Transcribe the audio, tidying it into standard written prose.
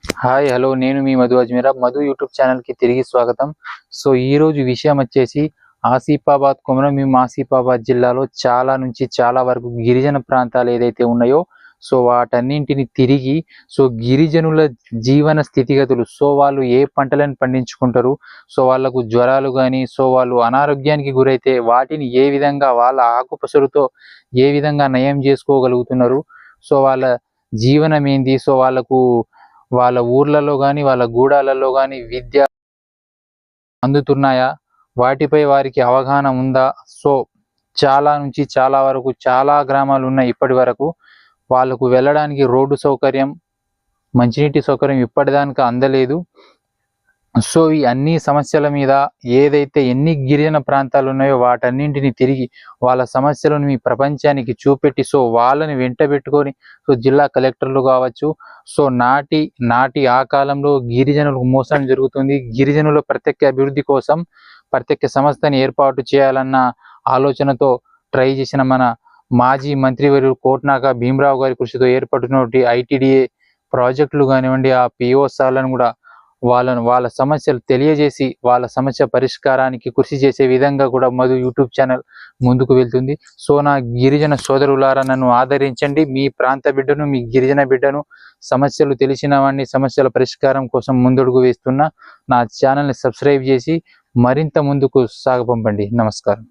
Hi hello నేను మీ Madhu Ajmeera Madhu YouTube ఛానల్కి తిరిగి స్వాగతం. సో ఈరోజు విషయం వచ్చేసి ఆసిఫాబాద్ కొమరంభీం ఆసిఫాబాద్ జిల్లాలో చాలా నుంచి చాలా వరకు గిరిజన ప్రాంతాలు ఏదైతే ఉన్నాయో సో వాటన్నింటిని తిరిగి సో గిరిజనుల జీవన స్థితిగతులు, సో వాళ్ళు ఏ పంటలను పండించుకుంటారు, సో వాళ్ళకు జ్వరాలు కానీ, సో వాళ్ళు అనారోగ్యానికి గురైతే వాటిని ఏ విధంగా వాళ్ళ ఆకుపసరుతో ఏ విధంగా నయం చేసుకోగలుగుతున్నారు, సో వాళ్ళ జీవనం ఏంది, సో వాళ్ళ ఊర్లలో కానీ వాళ్ళ గూడాలలో కానీ విద్య అందుతున్నాయా, వాటిపై వారికి అవగాహన ఉందా? సో చాలా నుంచి చాలా వరకు చాలా గ్రామాలు ఉన్నాయి ఇప్పటి వరకు. వాళ్ళకు వెళ్ళడానికి రోడ్డు సౌకర్యం, మంచినీటి సౌకర్యం ఇప్పటిదాకా అందలేదు. సో ఈ అన్ని సమస్యల మీద ఏదైతే ఎన్ని గిరిజన ప్రాంతాలు ఉన్నాయో వాటన్నింటిని తిరిగి వాళ్ళ సమస్యలను మీ ప్రపంచానికి చూపెట్టి సో వాళ్ళని వెంట పెట్టుకొని సో జిల్లా కలెక్టర్లు కావచ్చు, సో నాటి ఆ కాలంలో గిరిజనులకు మోసం జరుగుతుంది, గిరిజనుల ప్రత్యేక అభివృద్ధి కోసం ప్రత్యేక సంస్థని ఏర్పాటు చేయాలన్న ఆలోచనతో ట్రై చేసిన మన మాజీ మంత్రివర్యులు కోట్నాక భీమరావు గారి కృషితో ఏర్పడినటువంటి ఐటీడీఏ ప్రాజెక్టులు కానివ్వండి, ఆ పిఓసాలను కూడా వాళ్ళ సమస్యలు తెలియజేసి వాళ్ళ సమస్య పరిష్కారానికి కృషి చేసే విధంగా కూడా మధు యూట్యూబ్ ఛానల్ ముందుకు వెళ్తుంది. సో నా గిరిజన సోదరులారా, నన్ను ఆదరించండి. మీ ప్రాంత బిడ్డను, మీ గిరిజన బిడ్డను, సమస్యలు తెలిసిన వాడిని సమస్యల పరిష్కారం కోసం ముందడుగు వేస్తున్నా. నా ఛానల్ని సబ్స్క్రైబ్ చేసి మరింత ముందుకు సాగపంపండి. నమస్కారం.